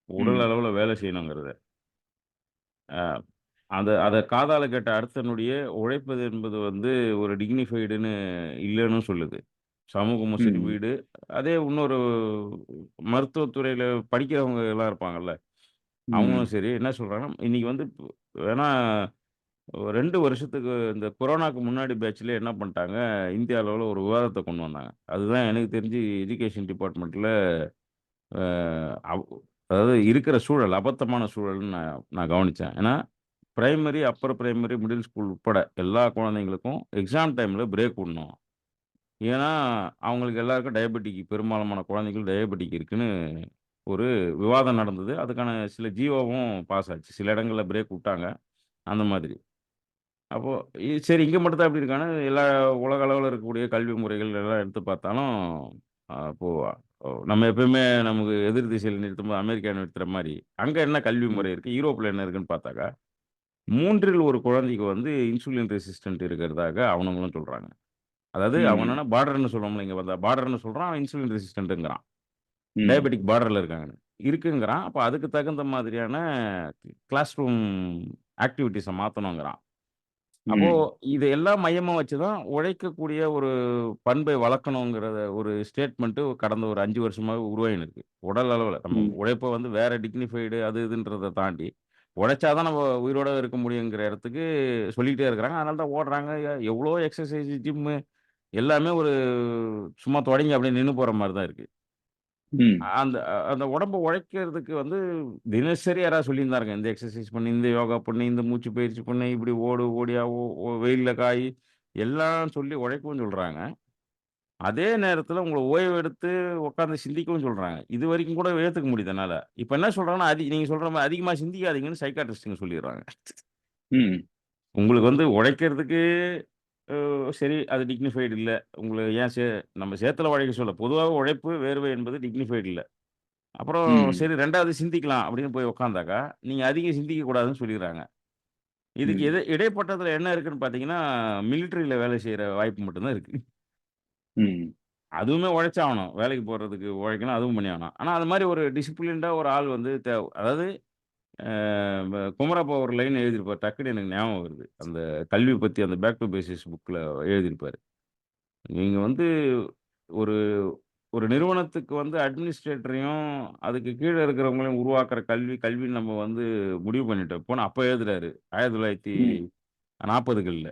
உடல் ம், அளவுல வேலை செய்யணுங்கிறத. அ அத காதால கேட்ட அடுத்த நொடியே உழைப்பது என்பது வந்து ஒரு டிக்னிஃபைடுன்னு இல்லன்னு சொல்லுது. சமூகமும் சரி, ம், வீடு. அதே இன்னொரு மருத்துவத்துறையில படிக்கிறவங்க எல்லாம் இருப்பாங்கல்ல. ம், அவங்களும் சரி என்ன சொல்றாங்கன்னா, இன்னைக்கு வந்து வேணா 2 வருஷத்துக்கு இந்த கொரோனாக்கு முன்னாடி பேட்ச்லயே என்ன பண்ணிட்டாங்க, இந்திய அளவுல ஒரு விவாதத்த கொண்டு வந்தாங்க. அதுதான் எனக்கு தெரிஞ்சு எஜுகேஷன் டிபார்ட்மெண்ட்ல அ அவ் அதாவது இருக்கிற சூழல், அபத்தமான சூழல்ன்னு நான் நான் கவனிச்சேன். ஏன்னா, primary, Appar primary, middle school உட்பட எல்லா குழந்தைங்களுக்கும் எக்ஸாம் டைம்ல பிரேக் விடணும். ஏன்னா, அவங்களுக்கு எல்லாருக்கும் டயபெட்டிக் பெரும்பாலான குழந்தைகள் டயபெட்டிக் இருக்குன்னு ஒரு விவாதம் நடந்தது. அதுக்கான சில ஜிஓவும் பாஸ் ஆச்சு. சில இடங்கள்ல பிரேக் விட்டாங்க. அந்த மாதிரி. அப்போ சரி இங்க மட்டும் தான் இப்படி இருக்கான்னா, எல்லா உலக அளவுல இருக்கக்கூடிய கல்வி முறைகள் எல்லாம் எடுத்து பார்த்தாலும், அப்போ நம்ம எப்பயுமே நமக்கு எதிர் திசையில நிறுத்தும்போது அமெரிக்கா நிறுத்துற மாரி, அங்க என்ன கல்வி ம், முறை இருக்கு? யூரோப்ல என்ன இருக்குன்னு பார்த்தாக்கா, 3ல் 1 குழந்தைக்கு வந்து இன்சுலின் ரெசிஸ்டன்ட் இருக்கிறதாக அவனுங்களும் சொல்றாங்க. அதாவது அவங்க ம், என்னன்னா பார்டர்ன்னு சொல்லுவோம்ல இங்க வந்தா பார்டர்ன்னு சொல்றான், அவன் இன்சுலின் ரெசிஸ்டன்ட்ங்கிறான். ம், டயபெட்டிக் பார்டர்ல இருக்காங்கன்னு. இருக்குங்கிறான். அப்ப அதுக்கு தகுந்த மாதிரியான கிளாஸ் ரூம் ஆக்டிவிட்டீஸ மாத்தணுங்கிறான். அப்போ ம், இதையெல்லாம் மையமா வச்சு தான் உழைக்கக்கூடிய ஒரு பண்பை வளர்க்கணுங்கிற ஒரு ஸ்டேட்மெண்ட் கடந்த ஒரு 5 வருஷமாவே உருவாகின்னு இருக்கு. உடல் அளவுல. நம்ம ம், உழைப்ப வந்து வேற டிக்னிஃபைடு அது இதுன்றத தாண்டி, உழைச்சா தான் நம்ம உயிரோட இருக்க முடியுங்கிற இடத்துக்கு சொல்லிக்கிட்டே இருக்கிறாங்க. அதனால தான் ஓடுறாங்க. எவ்வளோ எக்சர்சைஸ், ஜிம்மு எல்லாமே ஒரு சும்மா தொடங்கி அப்படியே நின்னு போற மாரி தான் இருக்கு. ம், அந்த அந்த உடம்ப உழைக்கிறதுக்கு வந்து தினசரி யாராவது சொல்லியிருந்தாருங்க. இந்த எக்சர்சைஸ் பண்ணு, இந்த யோகா பண்ணு, இந்த மூச்சு பயிற்சி பண்ணு, இப்படி ஓடு, ஓடியா வெயில்ல காய் எல்லாம் சொல்லி உழைக்கவும் சொல்றாங்க. அதே நேரத்தில உங்கள ஓய்வு எடுத்து உட்கார்ந்து சிந்திக்கவும் சொல்றாங்க. இதுவரைக்கும் கூட ஏத்துக்க முடியுது என்னால. இப்ப என்ன சொல்றாங்கன்னா, நீங்க சொல்ற மாரி அதிகமா சிந்திக்காதீங்கன்னு சைக்காட்ரிஸ்ட்ங்க சொல்லிர்றாங்க. ம், உங்களுக்கு வந்து உழைக்கிறதுக்கு சரி அது டிக்னிஃபைடு இல்ல. உங்கள ஏன் நம்ம சேத்துல உழைக்க சொல்லல. பொதுவாவே உழைப்பு, வேர்வை என்பது டிக்னிஃபைடு இல்ல. அப்புறம் ம். சரி 2வது சிந்திக்கலாம் அப்படின்னு போய் உட்காந்தாக்கா, நீங்க அதிகம் சிந்திக்கக் கூடாதுன்னு சொல்லிர்றாங்க. இதுக்கு ம். இடைப்பட்டத்துல என்ன இருக்குன்னு பார்த்தீங்கன்னா, மிலிட்டரியில வேலை செய்ற வாய்ப்பு மட்டும் தான் இருக்கு. ம். அதுவுமே உழைச்சாகணும். வேலைக்கு போறதுக்கு உழைக்கணும், அதுவும் பண்ணியாகணும். ஆனா அது மாரி ஒரு டிசிப்ளின்டா ஒரு ஆள் வந்து அதாவது அ குமரப்பா ஒரு லைன் எழுதியிருப்பார். டக்குனு எனக்கு ஞாபகம் வருது. அந்த கல்வி பத்தி அந்த பேக் டூ பேசிக்ஸ் புக்ல எழுதியிருப்பாரு. நீங்க வந்து ஒரு ஒரு நிறுவனத்துக்கு வந்து அட்மினிஸ்ட்ரேட்டரையும், அதுக்கு கீழ இருக்கிறவங்களையும் உருவாக்குற கல்வின்னு நம்ம வந்து முடிவு பண்ணிட்டோம். அப்ப எழுதுறாரு. ம். 1940கள்ல.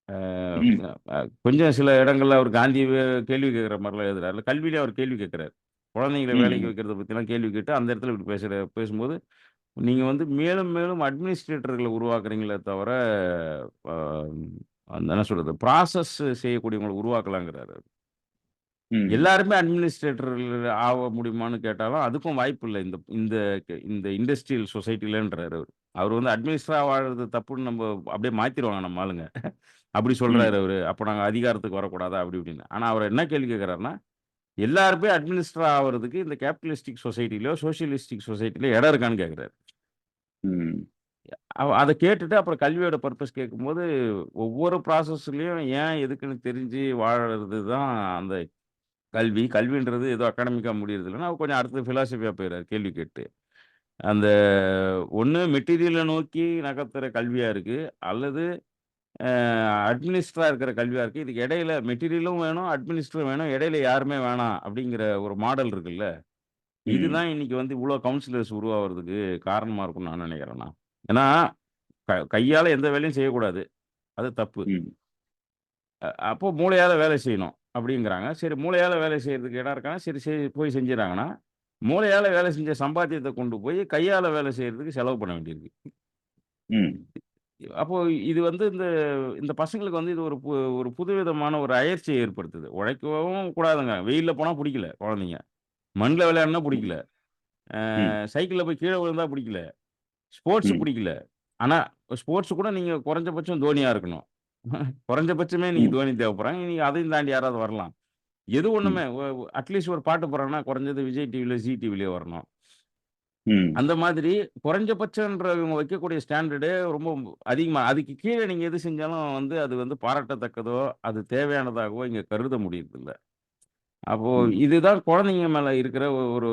அ ம். கொஞ்சம் சில இடங்கள்ல அவர் காந்தியவே கேள்வி கேட்கிற மாரிலாம் எழுதுறாரு. கல்வியிலே அவர் கேள்வி கேட்கிறாரு. குழந்தைங்கள வேலைக்கு ம். வைக்கிறத பத்திலாம் கேள்வி கேட்டு, அந்த இடத்துல இப்படி பேசும்போது, நீங்க வந்து மேலும் மேலும் அட்மினிஸ்ட்ரேட்டர்கள உருவாக்குறீங்களே தவிர, அ அந்த என்ன சொல்றது? ப்ராசஸ் செய்யக்கூடியவங்கள உருவாக்கலாங்கிறாரு. ம். எல்லாருமே அட்மினிஸ்ட்ரேட்டர் ஆக முடியுமான்னு கேட்டாலும், அதுக்கும் வாய்ப்பு இல்ல. இந்த இந்த இந்த இண்டஸ்ட்ரியல் சொசைட்டிலன்றாரு அவரு. அவரு வந்து அட்மினிஸ்டரா வாழ்றது தப்புன்னு அப்படியே மாத்திருவாங்க நம்ம ஆளுங்க. அப்படி சொல்றாரு ம். அவரு. அப்ப நாங்க அதிகாரத்துக்கு வரக்கூடாதா? அப்படி இப்படின்னு. ஆனா அவரு என்ன கேள்வி கேட்கிறாருன்னா, எல்லாருமே அட்மினிஸ்டர் ஆவறதுக்கு இந்த கேபிட்டலிஸ்டிக் சொசைட்டிலயோ, சோசியலிஸ்டிக் சொசைட்டிலயோ இடம் இருக்கான்னு கேட்கிறாரு. ம். அத கேட்டுட்டு அப்புறம் கல்வியோட பர்ப்பஸ் கேட்கும்போது, ஒவ்வொரு ப்ராசஸ்லயும் ஏன், எதுக்குன்னு தெரிஞ்சு வாழறது தான் அந்த கல்வி. கல்வின்றது ஏதோ அகாடமிக்கா முடியறது இல்லன்னா, கொஞ்சம் அடுத்து பிலாசபியா போயிறாரு கேள்வி கேட்டு. அந்த ஒண்ணு மெட்டீரியல நோக்கி நகர்த்துற கல்வியா இருக்கு. அல்லது அ அட்மினிஸ்டரா இருக்கிற கல்வியா இருக்கு. இதுக்கு இடையில மெட்டீரியலும் வேணும், அட்மினிஸ்டரும் வேணும். இடையில யாருமே வேணாம் அப்படிங்கிற ஒரு மாடல் இருக்குல்ல. ம். இதுதான் இன்னைக்கு வந்து இவ்ளோ கவுன்சிலர்ஸ் உருவாவறதுக்கு காரணமா இருக்கும்னு நான் நினைக்கிறேன் நான். ஏன்னா, கையால எந்த வேலையும் செய்யக்கூடாது. அது தப்பு. ம். அப்போ மூளையால வேலை செய்யணும் அப்படிங்கிறாங்க. சரி மூளையால வேலை செய்றதுக்கு இடம் இருக்கான்னா, சரி போய் செஞ்சுர்றாங்கன்னா, மூளையால வேலை செஞ்ச சம்பாத்தியத்த கொண்டு போய் கையால வேலை செய்றதுக்கு செலவு பண்ண வேண்டியிருக்கு. ம். அப்போ இது வந்து இந்த இந்த பசங்களுக்கு வந்து இது ஒரு புதுவிதமான ஒரு அயற்சிய ஏற்படுத்துது. உழைக்கவும் கூடாதுங்க. வெயில்ல போனா புடிக்கல குழந்தைங்க. மண்ல விளையாடுனா புடிக்கல. ம். சைக்கிள்ல போய் கீழ விழுந்தா புடிக்கல. ஸ்போர்ட்ஸ் ம். புடிக்கல. ஆனா ஸ்போர்ட்ஸ் கூட நீங்க குறைஞ்சபட்சம் தோனியா இருக்கணும். குறைஞ்சபட்சமே இன்னைக்கு ம். தோனி தேவைப்படுறாங்க. நீங்க அதையும் தாண்டி யாராவது வரலாம். எது ம். ஒண்ணுமே அட்லீஸ்ட் ஒரு பாட்டு போடுறாங்கன்னா, குறைஞ்சது விஜய் டிவில, ஜீ டிவிலயோ வரணும். ம். அந்த மாதிரி குறைஞ்சபட்சன்ற இவங்க வைக்கக்கூடிய ஸ்டாண்டர்டே ரொம்ப அதிகமா அதுக்கு கீழ நீங்க எது செஞ்சாலும் வந்து அது வந்து பாராட்டத்தக்கதோ, அது தேவையானதாகவோ இங்க கருத முடியறதில்ல. அப்போ ம். இதுதான் குழந்தைங்க மேல இருக்கிற ஒரு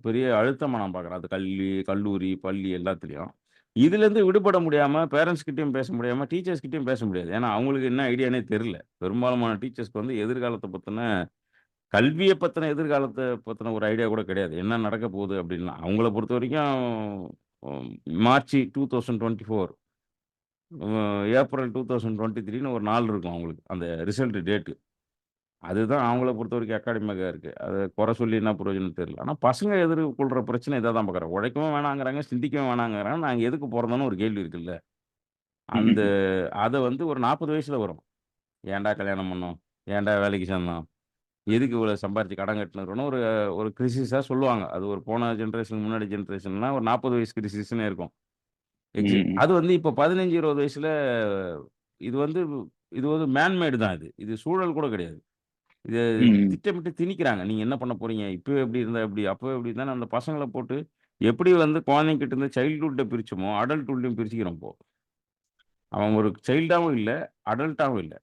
பெரிய அழுத்தமா நான் பார்க்குறேன். அது கல்வி, கல்லூரி, பள்ளி எல்லாத்துலயும். இதுலேருந்து விடுபட முடியாம பேரன்ட்ஸ் கிட்டயும் பேச முடியாம, டீச்சர்ஸ் கிட்டயும் பேச முடியாது. ஏன்னா, அவங்களுக்கு என்ன ஐடியான்னே தெரியல. பெரும்பாலுமான டீச்சர்ஸ்க்கு வந்து எதிர்காலத்த பத்தின கல்விய பத்தின எதிர்காலத்த பத்தின ஒரு ஐடியா கூட கிடையாது. என்ன நடக்க போகுது அப்படின்லாம். அவங்கள பொறுத்தவரைக்கும் ம் மார்ச் 2024 ஏப்ரல் 2023ன்னு ஒரு நாள் இருக்கும் அவங்களுக்கு. அந்த ரிசல்ட் டேட். அதுதான் அவங்கள பொறுத்தவரைக்கும் அகாடமிக்கா இருக்கு. அத குறை சொல்லி என்ன பிரயோஜனம் தெரியல. ஆனா பசங்க எதிர்கொள்ற பிரச்சனை இத தான் பார்க்குறேன். உழைக்கவும் வேணாங்கிறாங்க, சிந்திக்கவும் வேணாங்கிறாங்க. நாங்க எதுக்கு பொறந்தோம்னு ஒரு கேள்வி இருக்குல்ல. அந்த ம்ஹ்ம். அத வந்து ஒரு 40 வயசுல வரும். ஏன்டா கல்யாணம் பண்ணோம்? ஏன்டா வேலைக்கு சேர்ந்தோம்? எதுக்கு இவ்வளோ சம்பாரிச்சு கடன் கட்டணும்னு ஒரு ஒரு கிரிசிஸா சொல்லுவாங்க. அது ஒரு போன ஜெனரேஷன் முன்னாடி ஜெனரேஷன்லாம் ஒரு 40 வயசு கிரிசிஸ்ன்னே இருக்கும். ம். அது வந்து இப்ப 15, 20 வயசுல இது வந்து இது வந்து மேன் மேடு தான் இது. இது சூழல் கூட கிடையாது. இத ம். திட்டமிட்டு திணிக்கிறாங்க. நீங்க என்ன பண்ண போறீங்க? இப்பவே இப்படி இருந்தா எப்படி? அப்பவே இப்படி இருந்தான்னு அந்த பசங்கள போட்டு எப்படி வந்து குழந்தைங்ககிட்ட இருந்து சைல்ட்ஹுட்ட பிரிச்சோமோ, அடல்ட்ஹுட்லயும் பிரிச்சுக்கிறோம் இப்போ. அவன் ஒரு சைல்டாவும் இல்ல, அடல்ட்டாவும் இல்ல.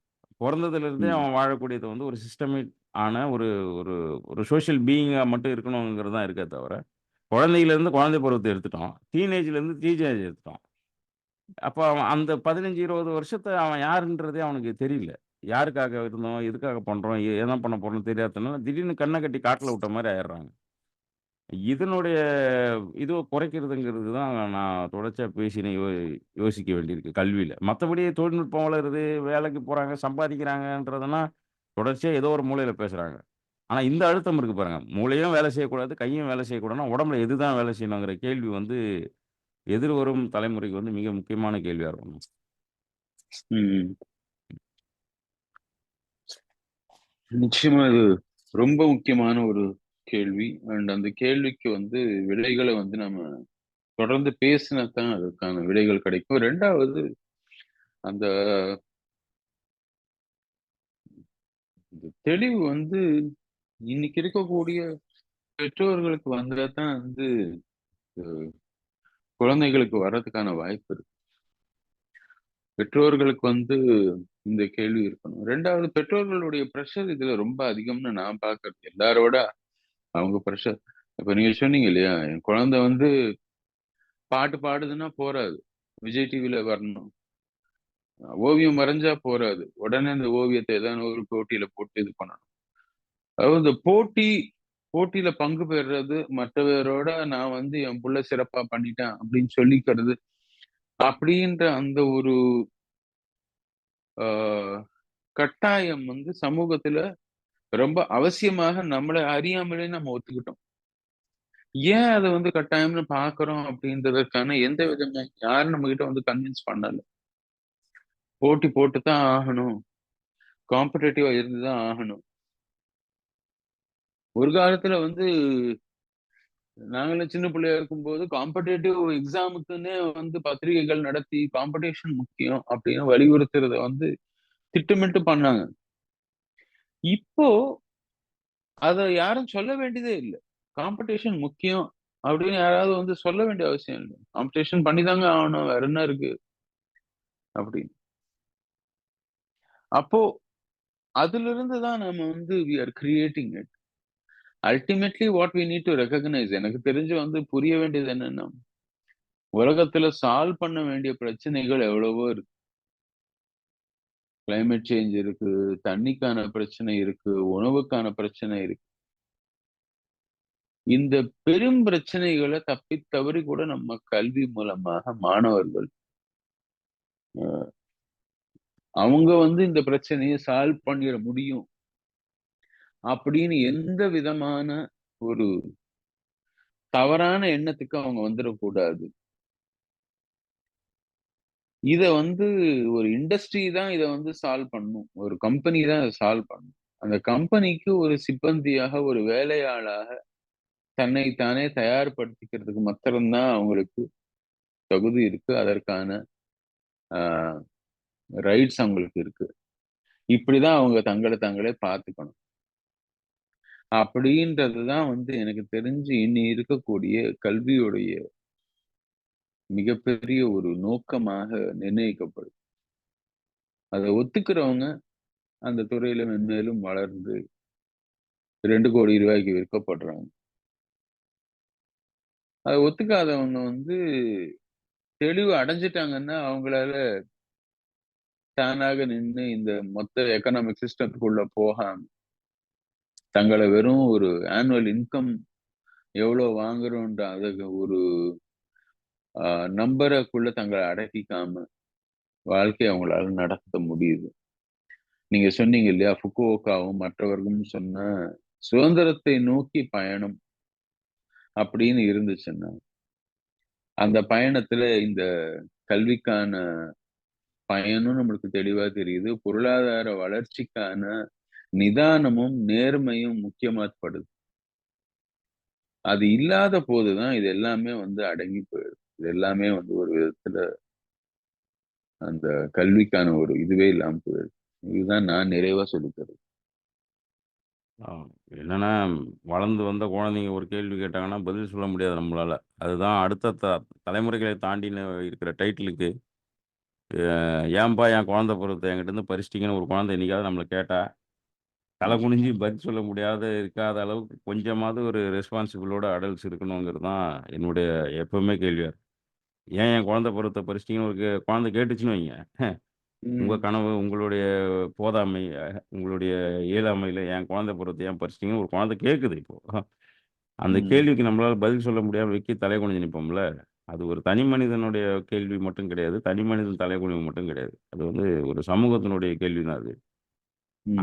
பொறந்ததிலிருந்தே ம். அவன் வாழக்கூடியது வந்து ஒரு சிஸ்டமிக் ஆன ஒரு ஒரு ஒரு சோசியல் பீயிங்கா மட்டும் இருக்கணுங்கிறது தான் இருக்கே தவிர, குழந்தையிலிருந்து குழந்தை பருவத்த எடுத்துட்டோம். டீனேஜ்லேருந்து டீனேஜ் எடுத்துட்டோம். அப்ப அவன் அந்த 15, 20 வருஷத்த அவன் யாருன்றதே அவனுக்கு தெரியல. யாருக்காக இருந்தோம்? எதுக்காக பண்றோம்? என்ன பண்ண போறோம்ன்னு தெரியாதனால திடீர்னு கண்ண கட்டி காட்டுல விட்ட மாரி ஆயிடுறாங்க. இதனுடைய இதுவ குறைக்கிறதுங்கிறது தான் நான் தொடர்ச்சியா பேசினே யோசிக்க வேண்டியிருக்கு கல்வியில. மத்தபடி தொழில்நுட்பம் வளருது, வேலைக்கு போறாங்க, சம்பாதிக்கிறாங்கன்றதெல்லாம் தொடர்ச்சியா ஏதோ ஒரு மூலையில பேசுறாங்க. ஆனா இந்த அழுத்தம் இருக்கு பாருங்க. மூளையும் வேலை செய்யக்கூடாது, கையும் வேலை செய்யக்கூடாதுன்னா, உடம்புல எதுதான் வேலை செய்யணுங்கிற கேள்வி வந்து எதிர்வரும் தலைமுறைக்கு வந்து மிக முக்கியமான கேள்வியா இருக்கும். ம். நிச்சயமா இது ரொம்ப முக்கியமான ஒரு கேள்வி. அந்த கேள்விக்கு விடைகள நம்ம தொடர்ந்து பேசினா தான் அதுக்கான விடைகள் கிடைக்கும். 2வது அந்த இந்த தெளிவு இன்னைக்கு இருக்கக்கூடிய பெற்றோர்களுக்கு வந்தா தான் வந்து அஹ், குழந்தைகளுக்கு வர்றதுக்கான வாய்ப்பு இருக்கு. பெற்றோர்களுக்கு வந்து இந்த கேள்வி இருக்கணும். 2வது, பெற்றோர்களுடைய பிரஷர் இதுல ரொம்ப அதிகம்னு நான் பார்க்கறது. எல்லாரோட அவங்க பிரஷர். இப்ப நீங்க சொன்னீங்க இல்லையா, என் குழந்தை வந்து பாட்டு பாடுதுன்னா போறாது. விஜய் டிவில வரணும். ஓவியம் வரைஞ்சா போறாது. உடனே அந்த ஓவியத்தை ஏதாவது ஒரு போட்டியில போட்டு இது பண்ணணும். அதாவது இந்த போட்டியில பங்கு பெறுறது, மற்றவரோட நான் வந்து என் புள்ள சிறப்பா பண்ணிட்டேன் அப்படின்னு சொல்லிக்கிறது, அப்படின்ற அந்த ஒரு ஆஹ், கட்டாயம் வந்து சமூகத்துல ரொம்ப அவசியமாக நம்மள அறியாமலே நம்ம ஒத்துக்கிட்டோம். ஏன் அத வந்து கட்டாயம்னு பார்க்கிறோம் அப்படின்றதற்கான எந்த விதமான யாரும் நம்ம கிட்ட வந்து கன்வின்ஸ் பண்ணல. போட்டி போட்டு தான் ஆகணும். காம்படிட்டிவா இருந்து தான் ஆகணும். ஒரு காலத்துல வந்து நாங்களாம் சின்ன பிள்ளையா இருக்கும்போது காம்படிட்டிவ் எக்ஸாமுக்குன்னே வந்து பத்திரிகைகள் நடத்தி காம்படிஷன் முக்கியம் அப்படின்னு வலியுறுத்துறத வந்து திட்டமிட்டு பண்ணாங்க. இப்போ அத யாரும் சொல்ல வேண்டியதே இல்ல. காம்படிஷன் முக்கியம் அப்படின்னு யாராவது வந்து சொல்ல வேண்டிய அவசியம் இல்ல. காம்படிஷன் பண்ணிதாங்க ஆகணும். வேற என்ன இருக்கு? அப்படின்னு. அப்போ அதிலிருந்து தான் நம்ம வந்து we are creating it. Ultimately what we need to recognise. எனக்கு தெரிஞ்சு வந்து புரிய வேண்டியது என்னன்னா, உலகத்துல சால்வ் பண்ண வேண்டிய பிரச்சனைகள் எவ்வளவோ இருக்கு. கிளைமேட் சேஞ்ச் இருக்கு, தண்ணிக்கான பிரச்சனை இருக்கு, உணவுக்கான பிரச்சனை இருக்கு. இந்த பெரும் பிரச்சனைகள தப்பித் தவறி கூட நம்ம கல்வி மூலமாக மாணவர்கள் அவங்க வந்து இந்த பிரச்சனைய சால்வ் பண்ணிற முடியும் அப்படின்னு எந்த விதமான ஒரு தவறான எண்ணத்துக்கு அவங்க வந்துடக்கூடாது. இத வந்து ஒரு இண்டஸ்ட்ரி தான் இத வந்து சால்வ் பண்ணும். ஒரு கம்பெனி தான் இத சால்வ் பண்ணும். அந்த கம்பெனிக்கு ஒரு சிப்பந்தியாக, ஒரு வேலையாளாக தன்னை தானே தயார்படுத்திக்கிறதுக்கு மாத்திரம் தான் அவங்களுக்கு தகுதி இருக்கு. அதற்கான ஆ ரைட்ஸ் அவங்களுக்கு இருக்கு. இப்படிதான் அவங்க தங்கள தாங்களே பார்த்துக்கணும். அப்படின்றது தான் வந்து எனக்கு தெரிஞ்சு இனி இருக்கக்கூடிய கல்வியுடைய மிகப்பெரிய ஒரு நோக்கமாக நிர்ணயிக்கப்படுது. அத ஒத்துக்கிறவங்க அந்த துறையில மென்மேலும் வளர்ந்து 2,00,00,000 விற்கப்படுறாங்க. அத ஒத்துக்காதவங்க வந்து தெளிவு அடைஞ்சுட்டாங்கன்னா, அவங்களால தானாக நின்னு இந்த மொத்த எக்கனாமிக் சிஸ்டத்துக்குள்ள போகாம, தங்கள வெறும் ஒரு ஆனுவல் இன்கம் எவ்வளோ வாங்குறோன்ற அத ஒரு நம்பருக்குள்ள தங்கள அடக்கிக்காம, வாழ்க்கைய அவங்களால நடத்த முடியுது. நீங்க சொன்னீங்க இல்லையா? ஃபுகுவோகாவும் மற்றவர்களும் சொன்ன சுதந்திரத்தை நோக்கி பயணம் அப்படின்னு இருந்துச்சுன்னா, அந்த பயணத்துல இந்த கல்விக்கான பயனும் நம்மளுக்கு தெளிவா தெரியுது. பொருளாதார வளர்ச்சிக்கான நிதானமும், நேர்மையும் முக்கியமாப்படுது. அது இல்லாத போது தான் இது எல்லாமே வந்து அடங்கி போயிடும். இது எல்லாமே வந்து ஒரு விதத்துல அந்த கல்விக்கான ஒரு இதுவே இல்லாம போயிடும். இதுதான் நான் நிறைவா சொல்லிக்கிறது. ஆ. என்னன்னா, வளர்ந்து வந்த குழந்தைங்க ஒரு கேள்வி கேட்டாங்கன்னா, பதில் சொல்ல முடியாது நம்மளால. அதுதான் அடுத்த தலைமுறைகளை தாண்டின இருக்கிற டைட்டிலுக்கு, ஏன்பா என் குழந்தை பருவத்த என்கிட்டருந்து பறிச்சுட்டீங்கன்னு ஒரு குழந்தை என்னைக்காவது நம்மள கேட்டா, தலை குனிஞ்சு பதில் சொல்ல முடியாத இருக்காத அளவுக்கு கொஞ்சமாவது ஒரு ரெஸ்பான்சிபிளோட அடல்ட்ஸ் இருக்கணுங்கிறது தான் என்னுடைய எப்பவுமே கேள்வியா இருக்கும். ஏன் என் குழந்தை பருவத்த பறிச்சுட்டீங்கன்னு ஒரு குழந்தை கேட்டுச்சுன்னு வைங்க, உங்க ம். கனவு, உங்களுடைய போதாமை, உங்களுடைய இயலாமையில என் குழந்தை பருவத்த ஏன் பறிச்சுட்டீங்கன்னு ஒரு குழந்தை கேட்குது இப்போ. அந்த ம். கேள்விக்கு நம்மளால பதில் சொல்ல முடியாம வெக்கி தலை குனிஞ்சு நிப்போம்ல. அது ஒரு தனி மனிதனுடைய கேள்வி மட்டும் கிடையாது. தனி மனிதன் தலை குனிவு மட்டும் கிடையாது. அது வந்து ஒரு சமூகத்தினுடைய கேள்வி தான் அது.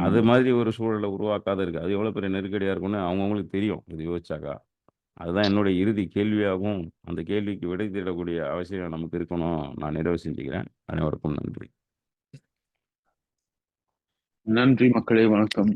அது ம். மாதிரி ஒரு சூழல உருவாக்காத இருக்கு. அது எவ்வளோ பெரிய நெருக்கடியா இருக்கும்னு அவங்கவங்களுக்கு தெரியும். இது யோசிச்சாக்கா. அதுதான் என்னுடைய இறுதி கேள்வியாகவும், அந்த கேள்விக்கு விடை தேடக்கூடிய அவசியம் நமக்கு இருக்கணும். நான் நிறைவு செஞ்சுக்கிறேன். அனைவருக்கும் நன்றி. நன்றி மக்களே! வணக்கம்.